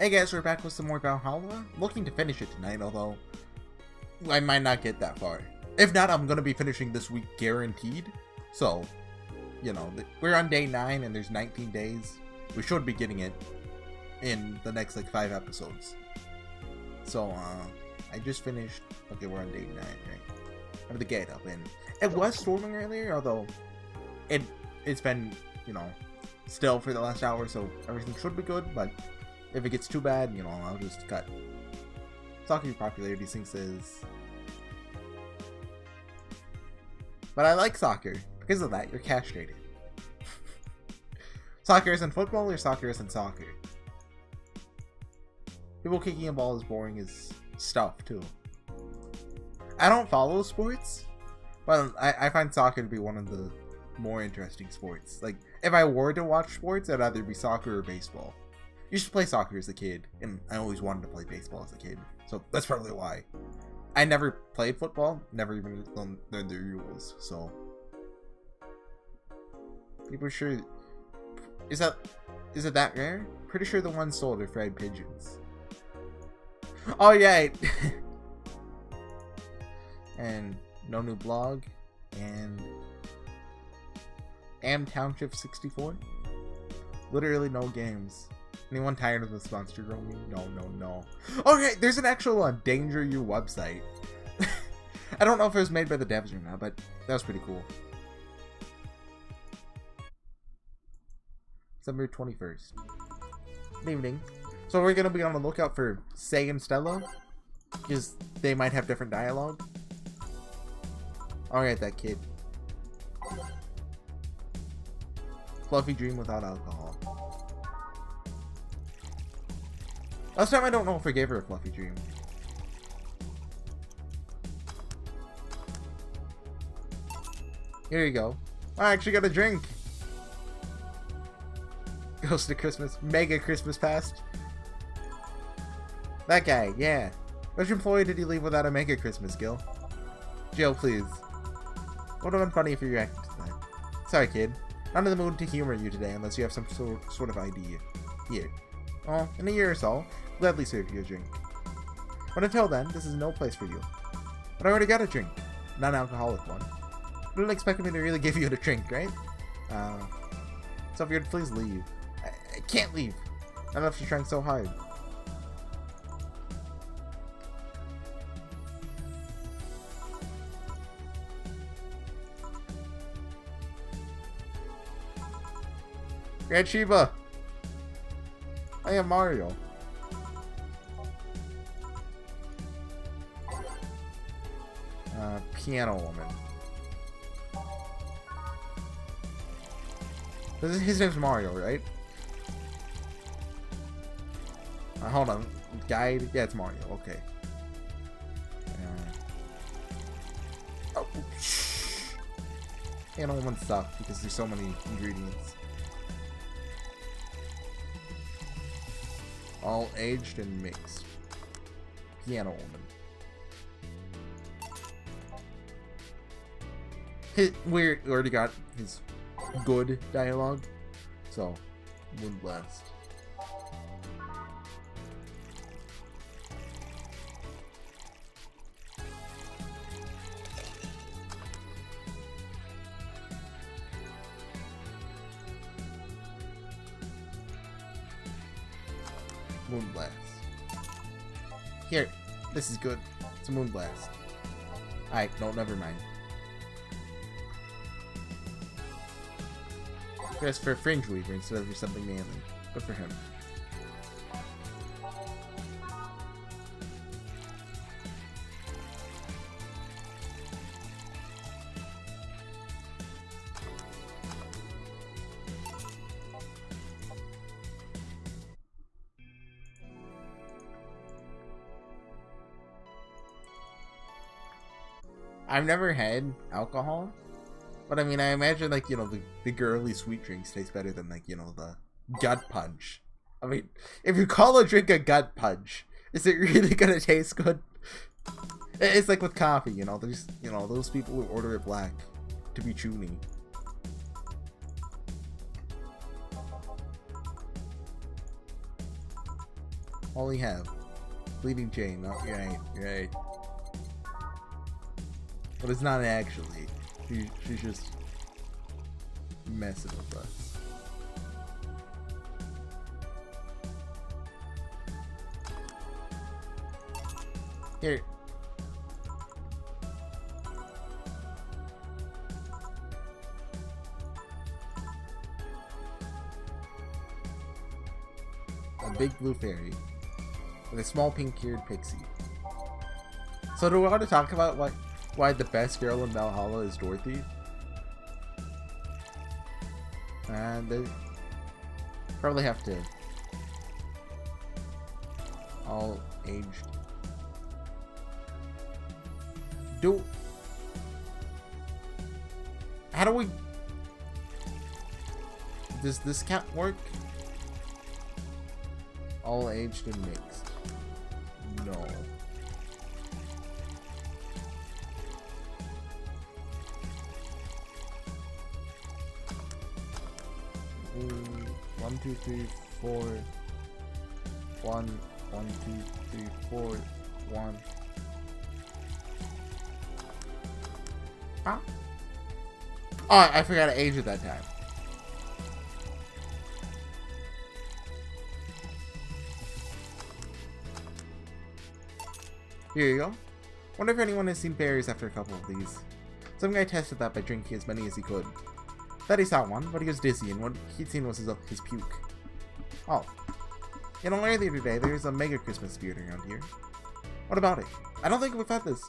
Hey guys, we're back with some more Valhalla. Looking to finish it tonight, although I might not get that far. If not, I'm going to be finishing this week guaranteed. So, you know, we're on day 9 and there's 19 days. We should be getting it in the next like 5 episodes. So, I just finished. Okay, we're on day 9, right? I have the gate up, and it was storming earlier, although it's been, you know, still for the last hour, so everything should be good, but if it gets too bad, you know, I'll just cut. Soccer popularity sinks is. But I like soccer. Because of that, you're castrated. Soccer isn't football, or soccer isn't soccer. People kicking a ball is boring as stuff, too. I don't follow sports, but I find soccer to be one of the more interesting sports. Like, if I were to watch sports, it'd either be soccer or baseball. I used to play soccer as a kid, and I always wanted to play baseball as a kid, so that's probably why. I never played football, never even learned the rules, so. People are sure. Is it that rare? Pretty sure the ones sold are fried pigeons. Oh yeah! And no new blog, and Am Township 64. Literally no games. Anyone tired of this monster roaming? No. Okay, there's an actual HorseyEatYou website. I don't know if it was made by the devs or not, but that was pretty cool. December 21st. Good evening. So we're going to be on the lookout for Say and Stella, because they might have different dialogue. Alright, that kid. Fluffy dream without alcohol. Last time I don't know if I gave her a fluffy dream. Here you go. I actually got a drink. Ghost of Christmas. Mega Christmas past. That guy, yeah. Which employee did you leave without a Mega Christmas, Gil? Jill, please. Would have been funny if you reacted to that. Sorry, kid. Not in the mood to humor you today unless you have some sort of idea. Here. Oh, in a year or so, I'll gladly serve you a drink. But until then, this is no place for you. But I already got a drink. Non-alcoholic one. You didn't expect me to really give you a drink, right? So if you'd please leave. I can't leave. Not after trying so hard. Grand Shiva! I am Mario. Piano woman. His name's Mario, right? Hold on. Guide? Yeah, it's Mario. Okay. Oh, shh. Piano woman sucks because there's so many ingredients. All aged and mixed. Piano woman. We already got his good dialogue, so Moonblast. Moonblast. Here, this is good. It's a Moonblast. Alright, no, never mind. Dress for a fringe weaver instead of something manly. Good for him. I've never had alcohol, but I mean, I imagine, like, you know, the girly sweet drinks taste better than, like, you know, the gut punch. I mean, if you call a drink a gut punch, is it really gonna taste good? It's like with coffee, you know, there's, you know, those people who order it black to be chuny. All we have. Bleeding chain. No, you're right. You're right. But it's not actually. She's just messing with us. Here. A big blue fairy with a small pink-eared pixie. So do we want to talk about why the best girl in Valhalla is Dorothy? And they probably have to all aged. How do we? Does this count work? All aged and mixed. No. One, two, three, four. 1, 1, 2, 3, 4, 1. Huh? Oh, I forgot to age at that time. Here you go. Wonder if anyone has seen fairies after a couple of these. Some guy tested that by drinking as many as he could. Thought he saw one, but he was dizzy, and what he'd seen was his puke. Oh. You know, earlier today, there's a mega Christmas spirit around here. What about it? I don't think we've had this.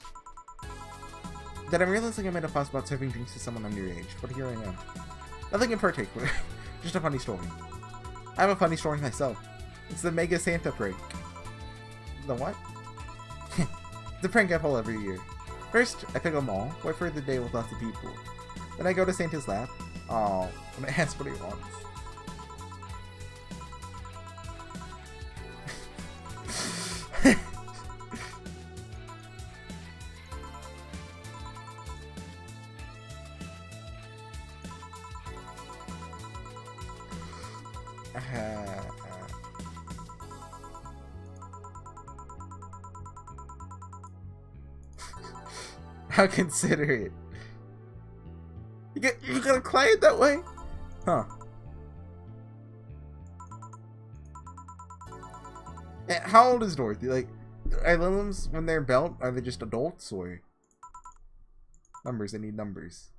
Then I'm realizing I made a fuss about serving drinks to someone underage, but here I am. Nothing in particular, just a funny story. I have a funny story myself. It's the Mega Santa prank. The what? The prank I pull every year. First, I pick a mall, wait for the day with lots of people. Then I go to Santa's lap. Oh, and I ask what he wants. How considerate. You got a client that way? Huh. And how old is Dorothy? Like, are Liliums, when they're belt, are they just adults or numbers? I need numbers.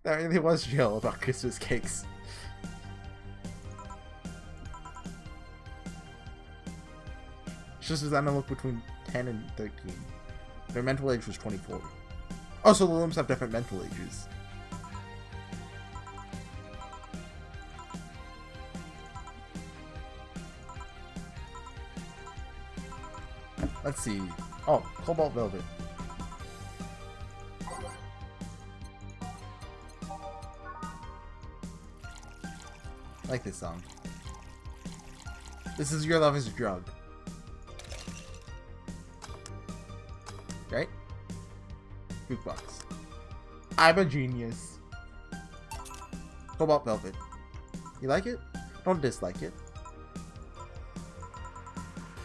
That really was Jill about Christmas cakes. Just as I look between 10 and 13. Their mental age was 24. Also, the Liliums have different mental ages. Let's see. Oh, Cobalt Velvet. I like this song. This is Your Love is a Drug. Right? Jukebox. I'm a genius. Cobalt Velvet. You like it? Don't dislike it.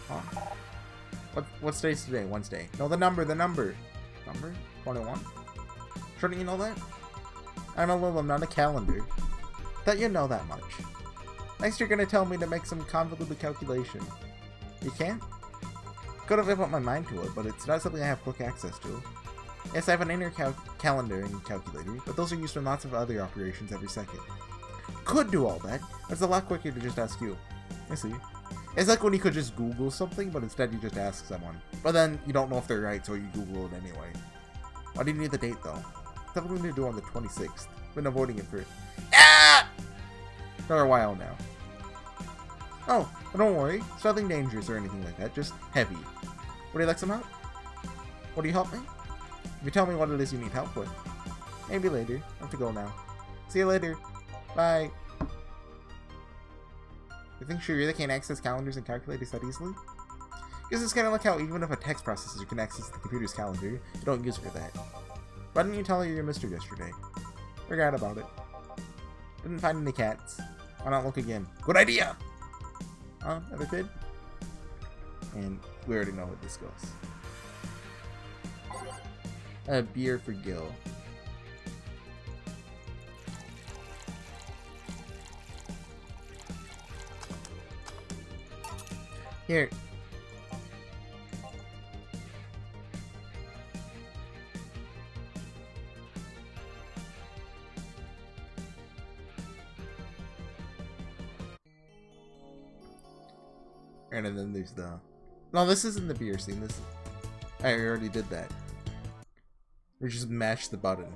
Huh. What's today's today? Wednesday. No, the number. Number? 21? Shouldn't you know that? I'm a Lilium, not a calendar. Thought you know that much. Next you're gonna tell me to make some convoluted calculation. You can't? Could have put my mind to it, but it's not something I have quick access to. Yes, I have an inner calendar and calculator, but those are used for lots of other operations every second. Could do all that. It's a lot quicker to just ask you. I see. It's like when you could just Google something, but instead you just ask someone. But then you don't know if they're right, so you Google it anyway. Why do you need the date, though? Something we need to do on the 26th. Been avoiding it for a while now. Oh, but don't worry. It's nothing dangerous or anything like that. Just heavy. Would you like some help? Would you help me? If you tell me what it is you need help with. Maybe later. I have to go now. See you later. Bye. You think she really can't access calendars and calculators that easily? Because it's kind of like how even if a text processor can access the computer's calendar, you don't use it for that. Why didn't you tell her you missed her yesterday? Forgot about it. Didn't find any cats. Why not look again? Good idea! Other kid? And we already know what this goes. A beer for Gil. Here. And then there's the... No, this isn't the beer scene. This is... I already did that. We just mash the button.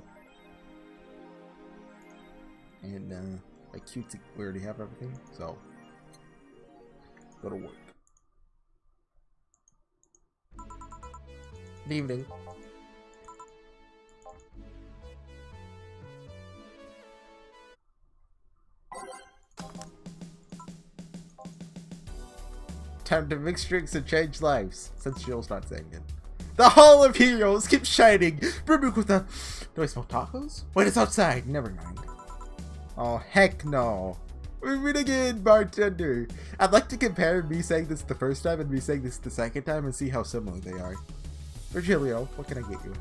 And, like, cute. We already have everything, so... Go to work. Good evening. Time to mix drinks and change lives. Since Jill's not saying it. The Hall of Heroes keeps shining. Brimming with the... Do I smell tacos? Wait, it's outside. Never mind. Oh, heck no. We meet again, bartender. I'd like to compare me saying this the first time and me saying this the second time and see how similar they are. Virgilio, what can I get you?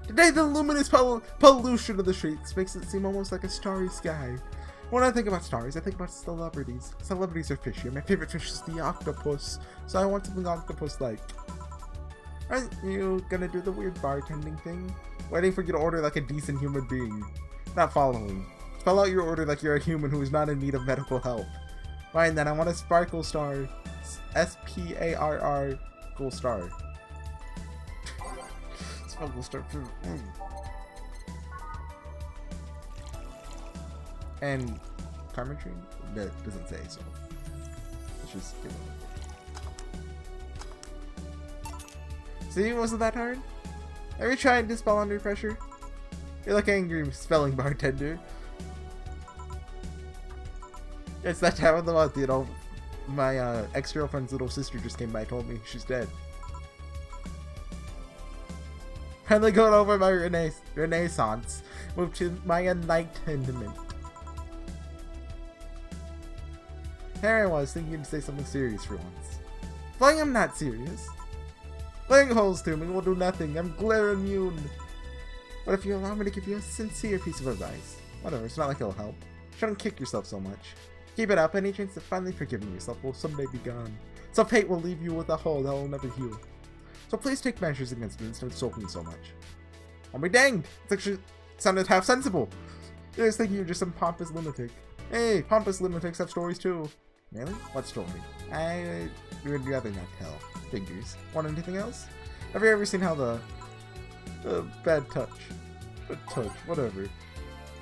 Today, the luminous pollution of the streets makes it seem almost like a starry sky. When I think about stars, I think about celebrities. Celebrities are fishy. My favorite fish is the octopus, so I want something octopus-like. Aren't you gonna do the weird bartending thing? Waiting for you to order like a decent human being. Not following. Spell out your order like you're a human who is not in need of medical help. Fine then, I want a sparkle star. S-P-A-R-R Gold Star. Sparkle star. And Carmentry? That doesn't say, so let's just give it. See, wasn't that hard? Have you tried to spell under pressure? You're like angry spelling bartender. It's that time of the month, you know. My ex-girlfriend's little sister just came by and told me she's dead. Finally going over my renaissance. Move to my enlightenment. Here I was, thinking you'd say something serious for once. Playing I'm not serious. Playing holes through me will do nothing. I'm glare immune. What if you allow me to give you a sincere piece of advice? Whatever, it's not like it'll help. Shouldn't kick yourself so much. Keep it up, any chance of finally forgiving yourself will someday be gone. Some fate will leave you with a hole that will never heal. So please take measures against me instead of sulking so much. I'll be danged! It actually sounded half sensible. I was thinking you're just some pompous lunatic. Hey, pompous lunatics have stories too. Really? What story? I would rather not tell. Figures. Want anything else? Have you ever seen how the bad touch? Bad touch, whatever.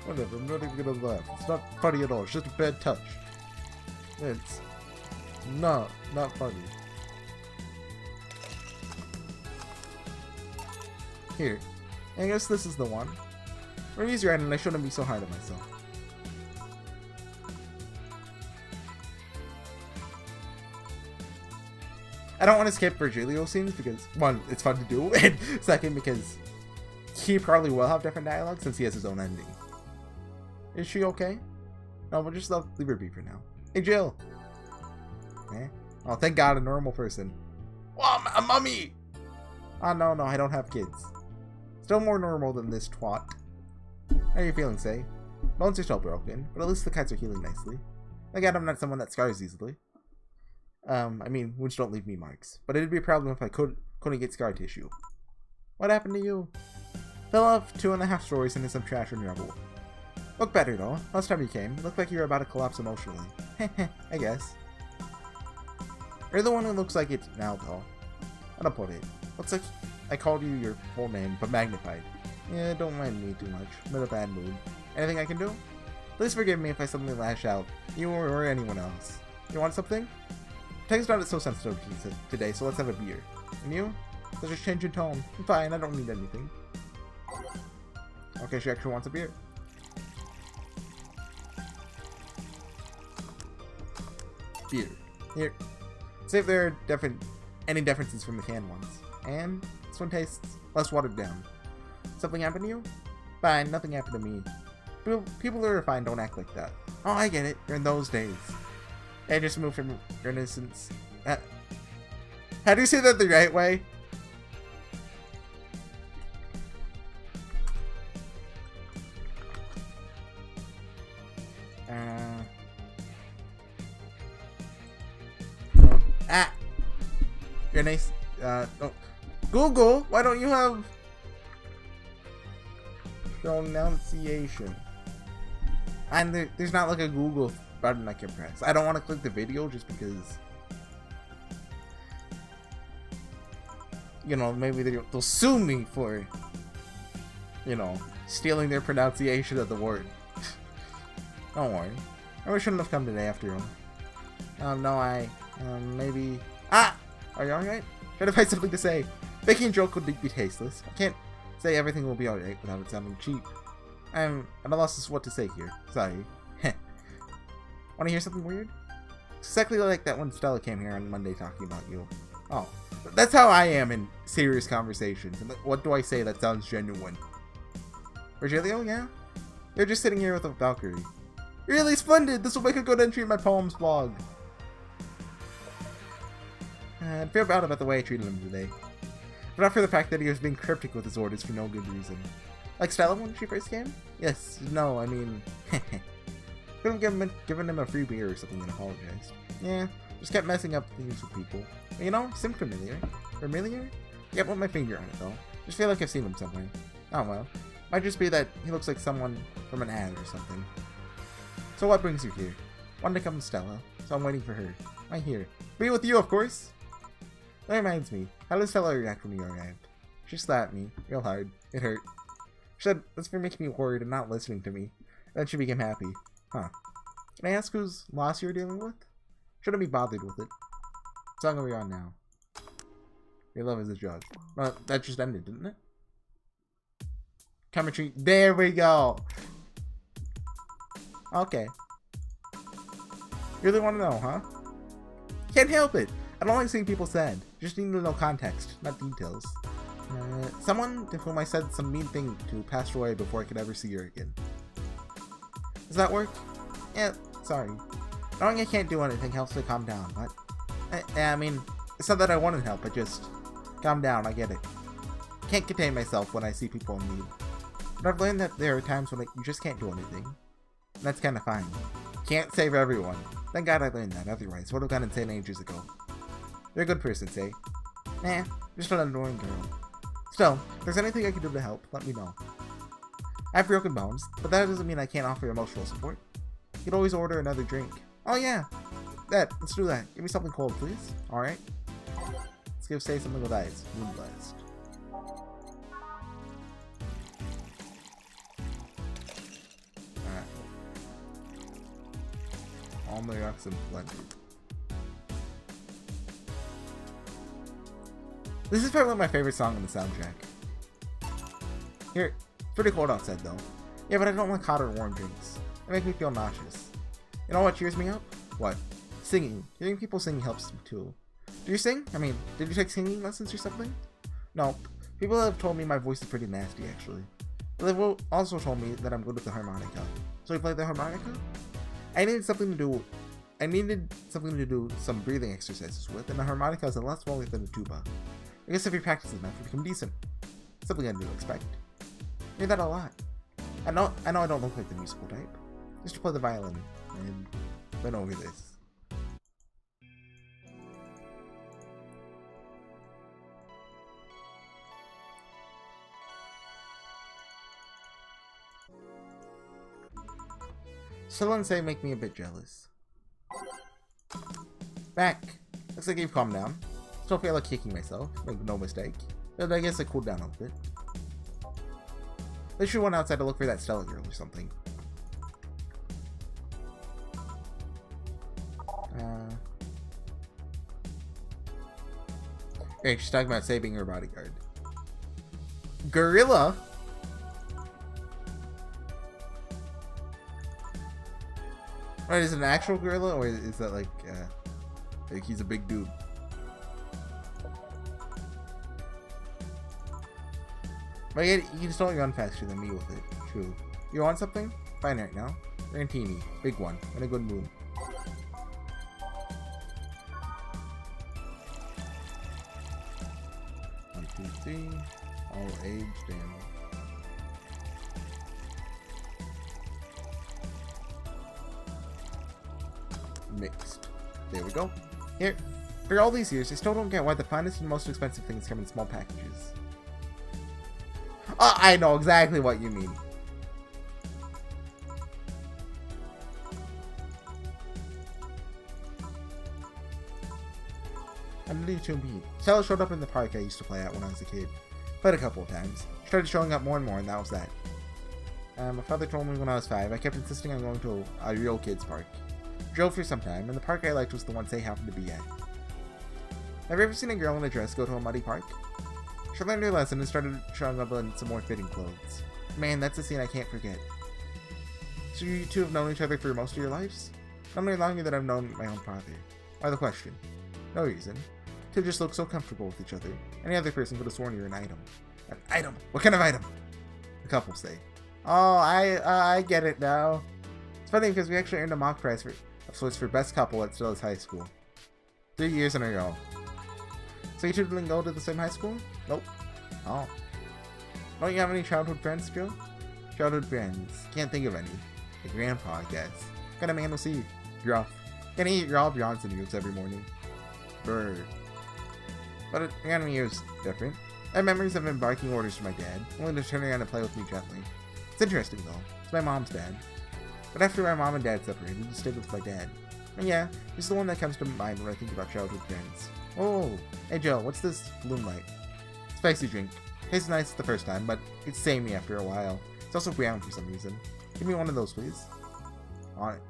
Whatever, I'm not even gonna laugh. It's not funny at all, it's just a bad touch. It's not funny. Here. I guess this is the one. Reviews right and I shouldn't be so hard on myself. I don't want to skip Virgilio scenes because, one, it's fun to do, and second, because he probably will have different dialogue since he has his own ending. Is she okay? No, we'll just leave her be for now. Hey, Jill! Eh? Oh, thank God, a normal person. Oh, a mummy! Oh, no, I don't have kids. Still more normal than this twat. How are you feeling, Say? Bones are still broken, but at least the cuts are healing nicely. Again, I'm not someone that scars easily. I mean, wounds don't leave me marks, but it'd be a problem if I couldn't get scar tissue. What happened to you? Fell off 2.5 stories into some trash and rubble. Look better though. Last time you came, it looked like you were about to collapse emotionally. Heh, I guess. You're the one who looks like it now though. I don't put it. Looks like I called you your full name, but magnified. Yeah, don't mind me too much. I'm in a bad mood. Anything I can do? Please forgive me if I suddenly lash out. You or anyone else. You want something? Tang's not so sensitive today, so let's have a beer. And you? There's a change in tone. I'm fine, I don't need anything. Okay, she actually wants a beer. Beer. Here. See if there are any differences from the canned ones. And this one tastes less watered down. Something happened to you? Fine, nothing happened to me. People who are fine don't act like that. Oh, I get it. You're in those days. I just moved from your innocence. How do you say that the right way? You're nice. No. Google, why don't you have pronunciation? And there's not like a Google button I can press. I don't want to click the video just because, you know, maybe they'll sue me for, you know, stealing their pronunciation of the word. Don't worry. I shouldn't have come today after all. No, maybe... Are you alright? Try to find something to say. Making a joke would be tasteless. I can't say everything will be alright without it sounding cheap. I'm at a loss of what to say here. Sorry. Wanna hear something weird? Exactly like that when Stella came here on Monday talking about you. Oh, that's how I am in serious conversations. And what do I say that sounds genuine? Virgilio, yeah? You're just sitting here with a Valkyrie. Really splendid! This will make a good entry in my poems blog. I feel bad about the way I treated him today. But not for the fact that he was being cryptic with his orders for no good reason. Like Stella when she first came? Yes, no, I mean... Could have given him a free beer or something and apologized. Yeah, just kept messing up things with people. But, you know, seemed familiar. Familiar? Can't put my finger on it though. Just feel like I've seen him somewhere. Oh well. Might just be that he looks like someone from an ad or something. So what brings you here? Wanted to come to Stella, so I'm waiting for her. I'm here. Be with you, of course! That reminds me, how did Stella react when you arrived? She slapped me, real hard. It hurt. She said that's for making me worried and not listening to me. And then she became happy. Huh. Can I ask whose loss you're dealing with? Shouldn't be bothered with it. What song are we on now? Your love is a drug. Well, that just ended, didn't it? Chemistry. There we go! Okay. You really want to know, huh? Can't help it! I don't like seeing people sad. Just need to know context, not details. Someone to whom I said some mean thing to passed away before I could ever see her again. Does that work? Yeah, sorry. Knowing I can't do anything helps me calm down, but... I mean, it's not that I want to help, I just... Calm down, I get it. Can't contain myself when I see people in need. But I've learned that there are times when you just can't do anything. And that's kinda fine. Can't save everyone. Thank God I learned that, otherwise would have gone insane ages ago. You're a good person, say. Nah, just an annoying girl. Still, if there's anything I can do to help, let me know. I have broken bones, but that doesn't mean I can't offer emotional support. You could always order another drink. Oh yeah! Let's do that. Give me something cold, please. Alright? Let's give Say something with ice. Moonblast. Alright. All my oxen blended. This is probably my favorite song on the soundtrack. Here, it's pretty cold outside though. Yeah, but I don't like hot or warm drinks. They make me feel nauseous. You know what cheers me up? What? Singing. Hearing people sing helps me too. Do you sing? I mean, did you take singing lessons or something? No. People have told me my voice is pretty nasty actually. But they've also told me that I'm good with the harmonica. So you play the harmonica? I needed something to do some breathing exercises with, and the harmonica is a lot smaller than a tuba. I guess if you practice enough, you become decent. Something I didn't expect. I hear that a lot. I know I don't look like the musical type. Just to play the violin and went over this. Stella and Say make me a bit jealous. Back. Looks like you've calmed down. Still feel like kicking myself, make no mistake. But I guess I cooled down a bit. They should went outside to look for that Stella girl or something. Hey, she's talking about saving her bodyguard. Gorilla? Right, is it an actual gorilla, or is that like he's a big dude? But yeah, you can still run faster than me with it. True. You want something? Fine right now. Rantini. Big one. In a good mood. One, two, three. All age, damn. Mixed. There we go. Here. For all these years, I still don't get why the finest and most expensive things come in small packages. Oh, I know exactly what you mean. I'm new to meet. Stella showed up in the park I used to play at when I was a kid. Played a couple of times. She started showing up more and more, and that was that. My father told me when I was 5, I kept insisting on going to a real kids park. Drove for some time, and the park I liked was the one they happened to be at. Have you ever seen a girl in a dress go to a muddy park? She learned her lesson and started showing up in some more fitting clothes. Man, that's a scene I can't forget. So you two have known each other for most of your lives? Not any longer than I've known my own father. Why the question? No reason. Two just look so comfortable with each other. Any other person could have sworn you're an item. An item? What kind of item? The couple say. Oh, I get it now. It's funny because we actually earned a mock prize of sorts for best couple at Stella's high school. 3 years in a row. So you two didn't go to the same high school? Nope. Oh. Don't you have any childhood friends, Joe? Childhood friends. Can't think of any. Your grandpa, I guess. What kind of man was he? Gruff. Can he eat raw Johnson noodles every morning? Bird. But around me was different. I have memories of him barking orders to my dad, only to turn around and play with me gently. It's interesting though. It's my mom's dad. But after my mom and dad separated, he stayed with my dad. And yeah, he's the one that comes to mind when I think about childhood friends. Oh, hey Joe, what's this Moonlight? Spicy drink. Tastes nice the first time, but it's samey after a while. It's also brown for some reason. Give me one of those, please. On it.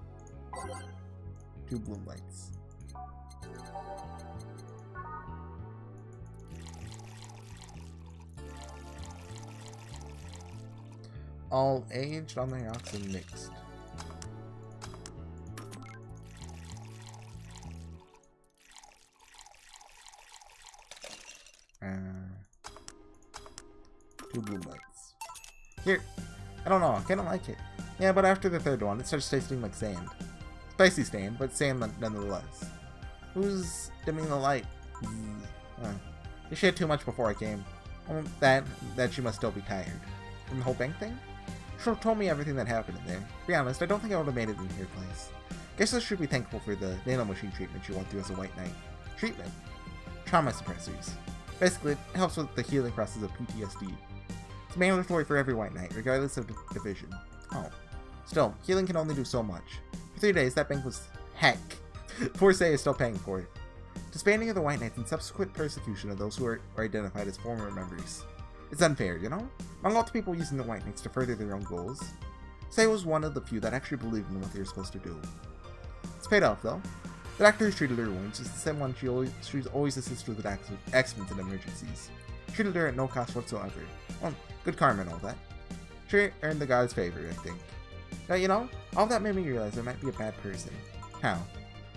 2 Bloom Lights. All aged on the rocks and mixed. Two Bloom Lights. Here. I don't know. I kind of like it. Yeah, but after the third one, it starts tasting like sand. Spicy sand, but sand nonetheless. Who's dimming the light? She had too much before I came. That she must still be tired. From the whole bank thing? She told me everything that happened in there. To be honest, I don't think I would have made it in her place. Guess I should be thankful for the nanomachine treatment she went through as a White Knight. Treatment? Trauma suppressors. Basically, it helps with the healing process of PTSD. It's mandatory for every White Knight, regardless of division. Oh. Still, healing can only do so much. For 3 days, that bank was heck. Poor Say is still paying for it. Disbanding of the White Knights and subsequent persecution of those who are identified as former members. It's unfair, you know? Among all the people using the White Knights to further their own goals, Say was one of the few that actually believed in what they were supposed to do. It's paid off, though. The doctor who treated her wounds is the same one she's always assisted with accidents and emergencies. Treated her at no cost whatsoever. Well, good karma and all that. She earned the god's favor, I think. Now, you know, all that made me realize I might be a bad person. How?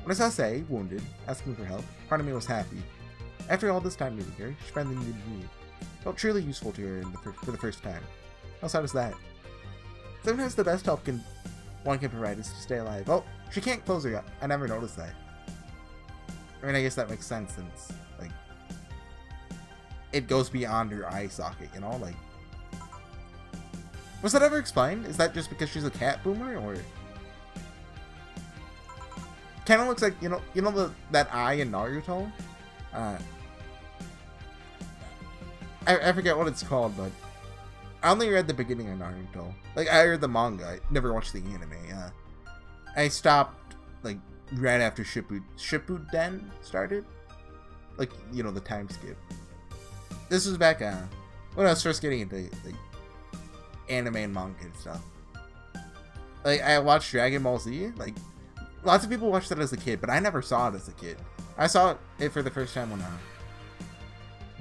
When I saw Say, wounded, asking for help, part of me was happy. After all this time meeting her, she finally needed me. Felt truly useful to her for the first time. How sad is that? Sometimes the best help one can provide is to stay alive. Oh, she can't close her up. I never noticed that. I mean, I guess that makes sense since, like, it goes beyond her eye socket, you know? Like, was that ever explained? Is that just because she's a cat boomer, or? Kind of looks like, you know that eye in Naruto? I forget what it's called, but I only read the beginning of Naruto. Like, I read the manga. I never watched the anime. I stopped, like, right after Shippuden started. Like, you know, the time skip. This was back when I was first getting into, like, anime and manga and stuff. Like, I watched Dragon Ball Z. Like, lots of people watched that as a kid, but I never saw it as a kid. I saw it for the first time when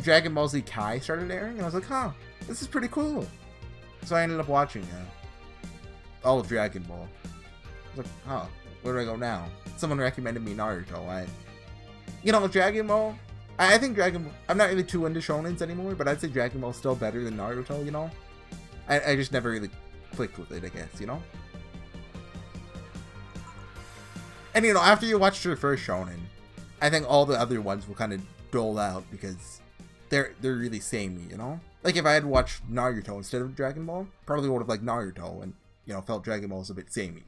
Dragon Ball Z Kai started airing, and I was like, huh, this is pretty cool. So I ended up watching all of Dragon Ball. I was like, huh, where do I go now? Someone recommended me Naruto. You know, Dragon Ball, I think Dragon Ball, I'm not really too into shonens anymore, but I'd say Dragon Ball's still better than Naruto, you know? I just never really clicked with it, I guess, you know? And you know, after you watch your first shonen, I think all the other ones will kind of dole out because they're really samey, you know? Like if I had watched Naruto instead of Dragon Ball, probably would have liked Naruto and, you know, felt Dragon Ball was a bit samey.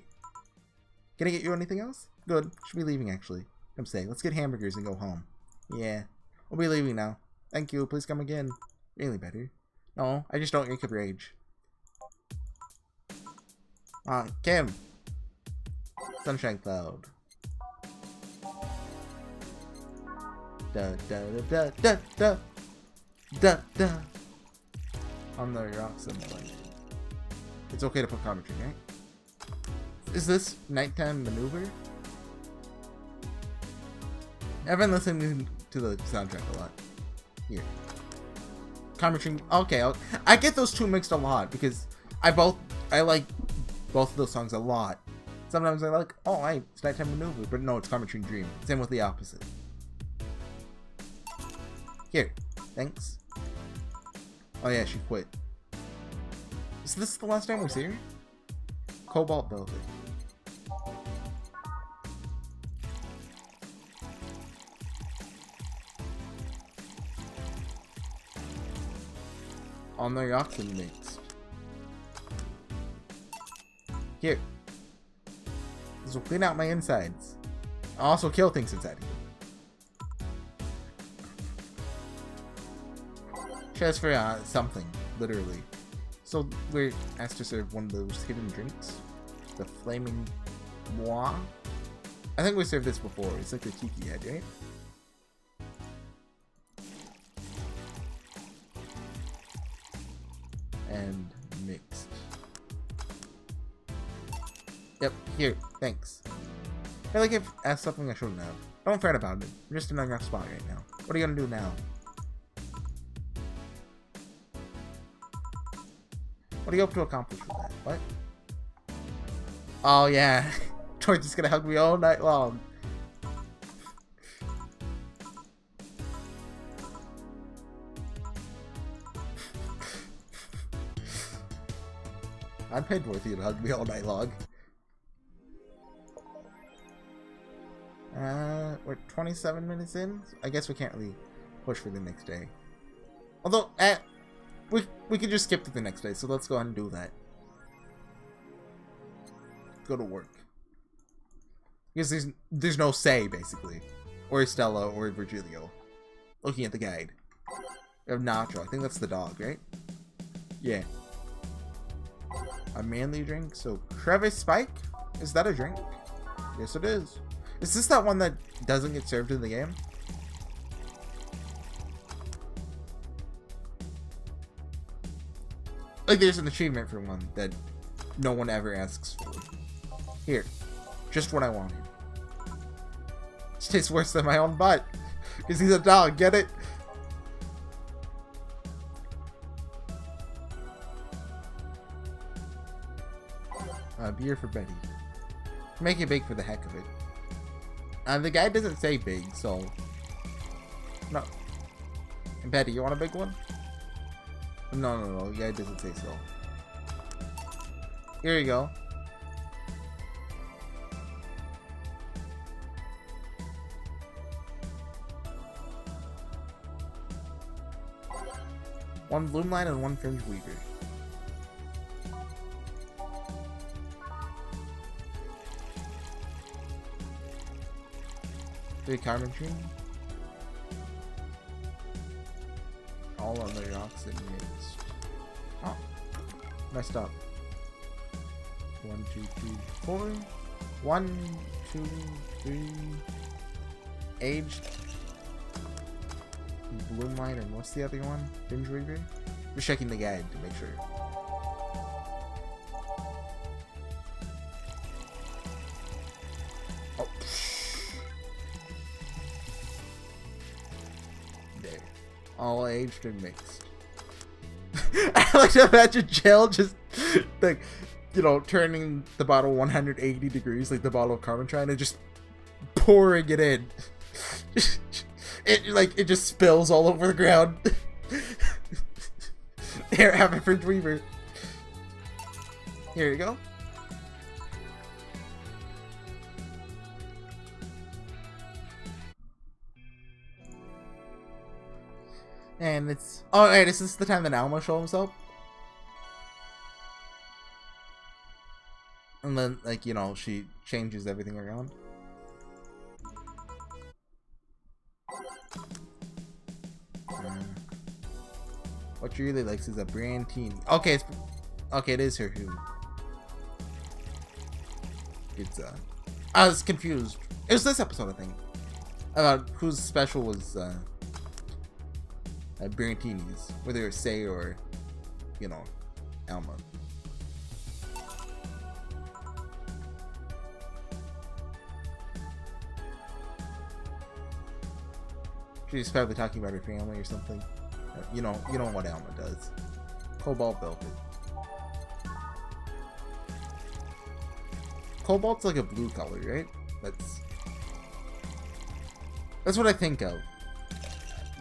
Can I get you anything else? Good. Should be leaving actually. Come say, let's get hamburgers and go home. Yeah. We'll be leaving now. Thank you. Please come again. Really better. No, I just don't drink of rage. Kim. Sunshine Cloud. Da da da da da da da. On the rocks and the land. It's okay to put commentary, right? Is this nighttime maneuver? I've been listening to the soundtrack a lot. Here. Commentary. Okay, I get those two mixed a lot because I like both of those songs a lot. Sometimes I like, oh, it's nighttime maneuver, but no, it's commentary dream. Same with the opposite. Here, thanks. Oh yeah, she quit. Is this the last time we see her? Cobalt Velvet. On the oxen mixed. Here. This will clean out my insides. I'll also kill things inside here. Just for something, literally. So we're asked to serve one of those hidden drinks. The Flaming Moi. I think we served this before. It's like the Kiki head, right? And mixed. Yep, here, thanks. I feel like I've asked something I shouldn't have. Don't fret about it. I'm just in a rough spot right now. What are you gonna do now? What do you hope to accomplish with that? What? Oh yeah, Troy's just gonna hug me all night long. I'd pay Dorothy to hug me all night long. We're 27 minutes in. I guess we can't really push for the next day. Although, we could just skip to the next day, so let's go ahead and do that. Go to work. Because there's no say, basically. Or Stella, or Virgilio. Looking at the guide. We have Nacho. I think that's the dog, right? Yeah. A manly drink. So, Crevice Spike? Is that a drink? Yes, it is. Is this that one that doesn't get served in the game? Like, there's an achievement for one that no one ever asks for. Here. Just what I wanted. This tastes worse than my own butt. Because he's a dog, get it? Beer for Betty. Make it big for the heck of it. The guy doesn't say big, so... No. Betty, you want a big one? No, the guy doesn't say so. Here you go. One bloom line and one fringe weaver. Three carpentry. All on the rocks and mixed. Oh, messed up. 1, 2, 3, 4. 1, 2, 3. Aged. Bloom line and what's the other one? Fringe weaver. Just checking the guide to make sure. Oh. There. All aged and mixed. I like to imagine Jill just like, you know, turning the bottle 180 degrees like the bottle of Carmentine and just pouring it in. It just spills all over the ground. Here, have a fridge weaver. Here you go. And it's... Oh, wait, is this the time that Alma shows up? And then, like, you know, she changes everything around. What she really likes is a Brantini. Okay, it's... Okay, it is her who. It's, I was confused. It was this episode, I think. About whose special was, Brantini's. Whether it's Say or, you know, Alma. She's probably talking about her family or something. You know what Alma does. Cobalt Velvet. Cobalt's like a blue color, right? That's what I think of.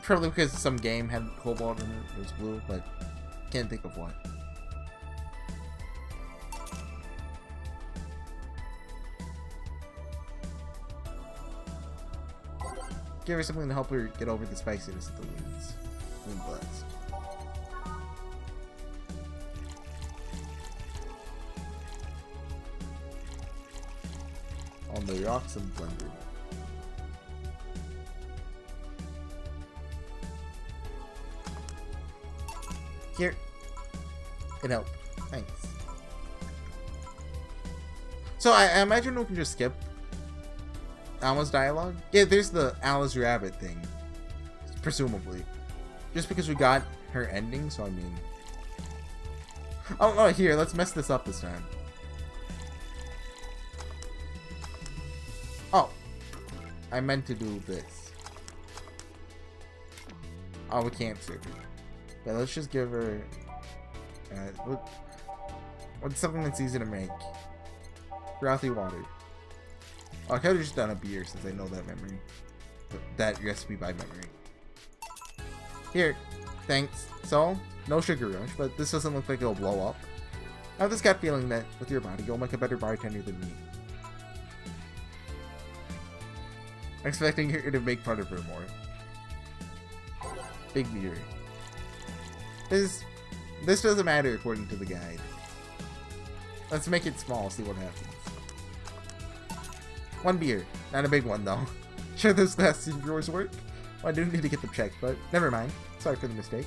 Probably because some game had cobalt in it. It was blue, but can't think of what. Give her something to help her get over the spiciness of the wounds. Wound blast. On the rocks and blended. Here. It helped. Thanks. So I imagine we can just skip Alma's dialogue? Yeah, there's the Alice Rabbit thing. Presumably. Just because we got her ending, so I mean... Oh, here, let's mess this up this time. Oh. I meant to do this. Oh, we can't serve her. Yeah, let's just give her... what's something that's easy to make? Frothy water. Oh, I could have just done a beer since I know that memory. That recipe by memory. Here. Thanks. So, no sugar rush, but this doesn't look like it'll blow up. I have this gut feeling that with your body, you'll make a better bartender than me. I'm expecting her to make fun of her more. Big beer. This doesn't matter according to the guide. Let's make it small, see what happens. One beer. Not a big one, though. Sure those glasses of yours work? Well, I do need to get them checked, but never mind. Sorry for the mistake.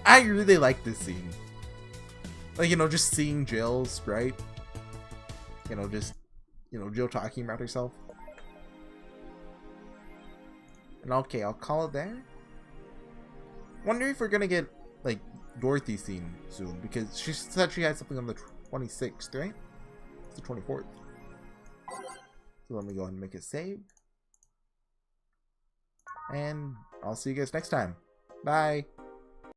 I really like this scene. Like, you know, just seeing Jill's sprite. You know, just, you know, Jill talking about herself. And okay, I'll call it there. Wonder if we're gonna get, like, Dorothy's scene soon, because she said she had something on the 26th, right? It's the 24th. So let me go ahead and make it save. And I'll see you guys next time. Bye.